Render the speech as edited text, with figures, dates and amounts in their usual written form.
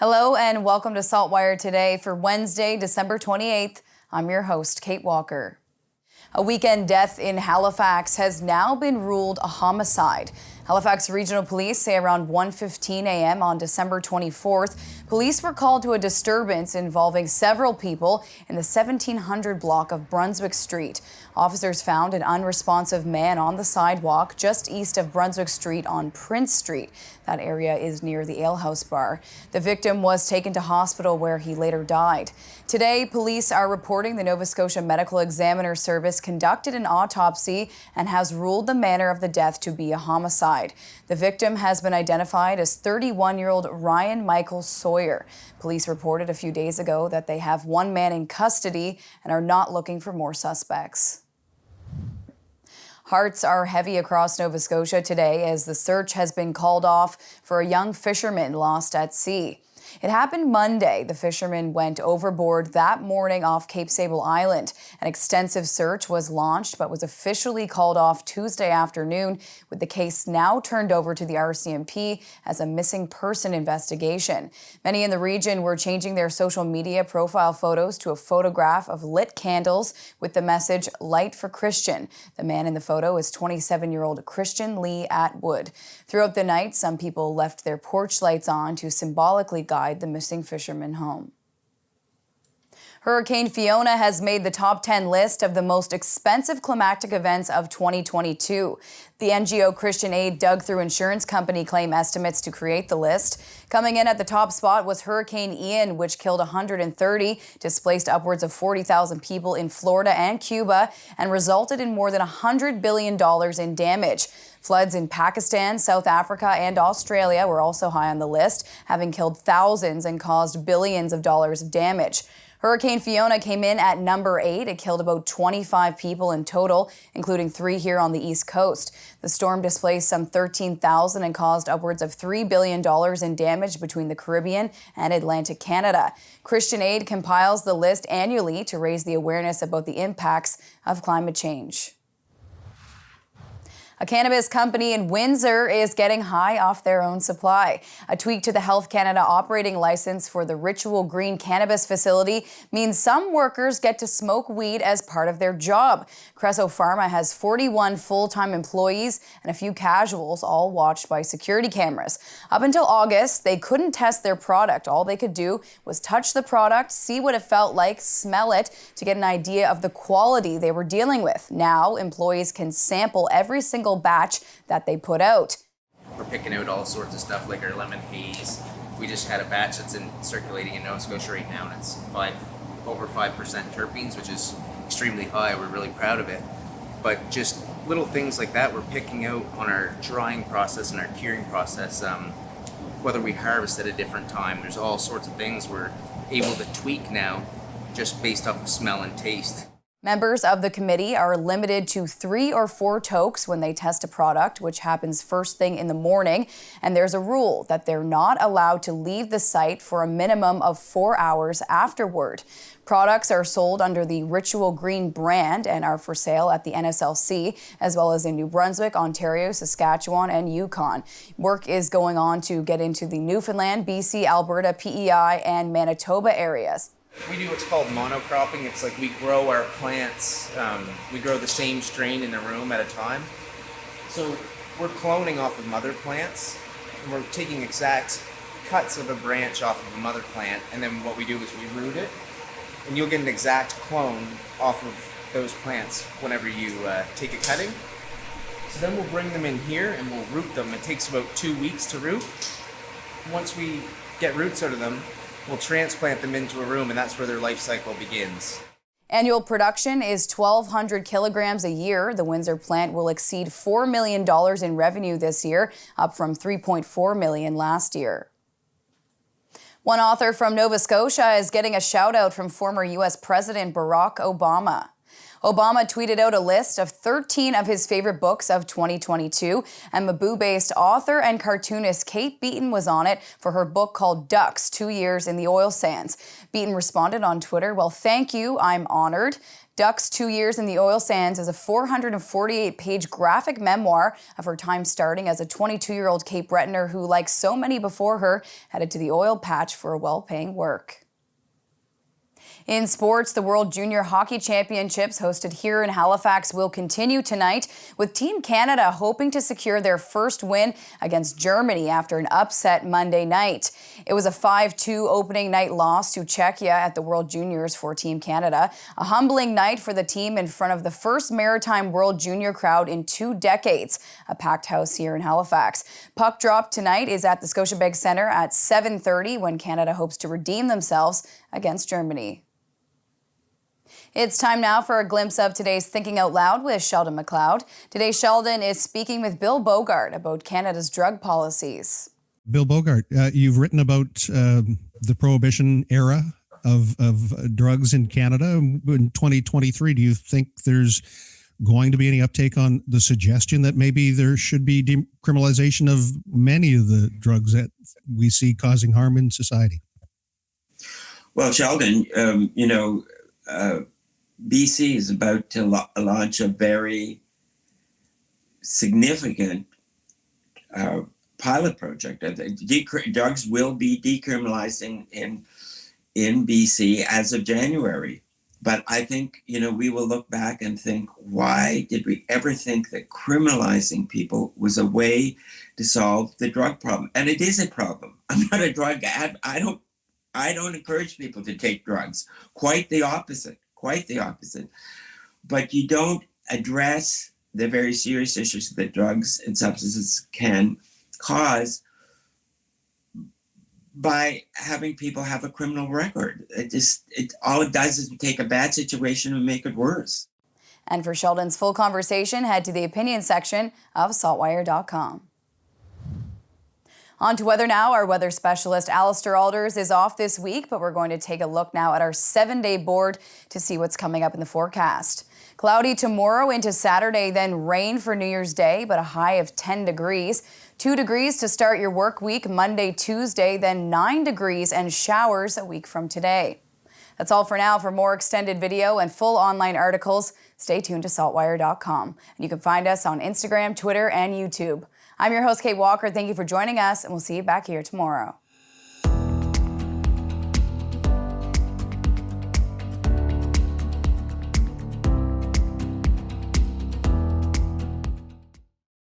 Hello and welcome to SaltWire today for Wednesday, December 28th. I'm your host, Kate Walker. A weekend death in Halifax has now been ruled a homicide. Halifax Regional Police say around 1:15 a.m. on December 24th, police were called to a disturbance involving several people in the 1700 block of Brunswick Street. Officers found an unresponsive man on the sidewalk just east of Brunswick Street on Prince Street. That area is near the Ale House bar. The victim was taken to hospital where he later died. Today, police are reporting the Nova Scotia Medical Examiner Service conducted an autopsy and has ruled the manner of the death to be a homicide. The victim has been identified as 31-year-old Ryan Michael Sawyer. Police reported a few days ago that they have one man in custody and are not looking for more suspects. Hearts are heavy across Nova Scotia today as the search has been called off for a young fisherman lost at sea. It happened Monday. The fisherman went overboard that morning off Cape Sable Island. An extensive search was launched but was officially called off Tuesday afternoon, with the case now turned over to the RCMP as a missing person investigation. Many in the region were changing their social media profile photos to a photograph of lit candles with the message "Light for Christian." The man in the photo is 27-year-old Christian Lee Atwood. Throughout the night, some people left their porch lights on to symbolically guide the missing fisherman home. Hurricane Fiona has made the top 10 list of the most expensive climactic events of 2022. The NGO Christian Aid dug through insurance company claim estimates to create the list. Coming in at the top spot was Hurricane Ian, which killed 130, displaced upwards of 40,000 people in Florida and Cuba, and resulted in more than $100 billion in damage. Floods in Pakistan, South Africa, and Australia were also high on the list, having killed thousands and caused billions of dollars of damage. Hurricane Fiona came in at number 8. It killed about 25 people in total, including 3 here on the East Coast. The storm displaced some 13,000 and caused upwards of $3 billion in damage between the Caribbean and Atlantic Canada. Christian Aid compiles the list annually to raise the awareness about the impacts of climate change. A cannabis company in Windsor is getting high off their own supply. A tweak to the Health Canada operating license for the Ritual Green Cannabis facility means some workers get to smoke weed as part of their job. Creso Pharma has 41 full-time employees and a few casuals, all watched by security cameras. Up until August, they couldn't test their product. All they could do was touch the product, see what it felt like, smell it, to get an idea of the quality they were dealing with. Now, employees can sample every single batch that they put out. We're picking out all sorts of stuff like our lemon haze. We just had a batch that's circulating in Nova Scotia right now, and it's over 5% terpenes, which is extremely high. We're really proud of it. But just little things like that we're picking out on our drying process and our curing process. Whether we harvest at a different time, there's all sorts of things we're able to tweak now just based off of smell and taste. Members of the committee are limited to 3 or 4 tokes when they test a product, which happens first thing in the morning. And there's a rule that they're not allowed to leave the site for a minimum of 4 hours afterward. Products are sold under the Ritual Green brand and are for sale at the NSLC, as well as in New Brunswick, Ontario, Saskatchewan, and Yukon. Work is going on to get into the Newfoundland, BC, Alberta, PEI, and Manitoba areas. We do what's called monocropping. It's like we grow our plants, we grow the same strain in a room at a time. So we're cloning off of mother plants, and we're taking exact cuts of a branch off of a mother plant, and then what we do is we root it, and you'll get an exact clone off of those plants whenever you take a cutting. So then we'll bring them in here and we'll root them. It takes about 2 weeks to root. Once we get roots out of them, we'll transplant them into a room, and that's where their life cycle begins. Annual production is 1,200 kilograms a year. The Windsor plant will exceed $4 million in revenue this year, up from $3.4 million last year. One author from Nova Scotia is getting a shout out from former U.S. President Barack Obama. Obama tweeted out a list of 13 of his favorite books of 2022, and Maboo-based author and cartoonist Kate Beaton was on it for her book called Ducks, 2 Years in the Oil Sands. Beaton responded on Twitter, "Well, thank you, I'm honored." Ducks, 2 Years in the Oil Sands is a 448-page graphic memoir of her time starting as a 22-year-old Cape Bretoner who, like so many before her, headed to the oil patch for a well-paying work. In sports, the World Junior Hockey Championships hosted here in Halifax will continue tonight, with Team Canada hoping to secure their first win against Germany after an upset Monday night. It was a 5-2 opening night loss to Czechia at the World Juniors for Team Canada, a humbling night for the team in front of the first Maritime World Junior crowd in 2 decades, a packed house here in Halifax. Puck drop tonight is at the Scotiabank Centre at 7:30 when Canada hopes to redeem themselves against Germany. It's time now for a glimpse of today's Thinking Out Loud with Sheldon McLeod. Today, Sheldon is speaking with Bill Bogart about Canada's drug policies. Bill Bogart, you've written about the prohibition era of drugs in Canada in 2023. Do you think there's going to be any uptake on the suggestion that maybe there should be decriminalization of many of the drugs that we see causing harm in society? Well, Sheldon, BC is about to launch a very significant pilot project. Drugs will be decriminalizing in BC as of January. But I think, we will look back and think, why did we ever think that criminalizing people was a way to solve the drug problem? And it is a problem. I'm not a drug advocate. I don't encourage people to take drugs. Quite the opposite. But you don't address the very serious issues that drugs and substances can cause by having people have a criminal record. All it does is take a bad situation and make it worse. And for Sheldon's full conversation, head to the opinion section of SaltWire.com. On to weather now. Our weather specialist, Alistair Alders, is off this week, but we're going to take a look now at our 7-day board to see what's coming up in the forecast. Cloudy tomorrow into Saturday, then rain for New Year's Day, but a high of 10 degrees. 2 degrees to start your work week Monday, Tuesday, then 9 degrees and showers a week from today. That's all for now. For more extended video and full online articles, stay tuned to SaltWire.com. And you can find us on Instagram, Twitter, and YouTube. I'm your host, Kate Walker. Thank you for joining us, and we'll see you back here tomorrow.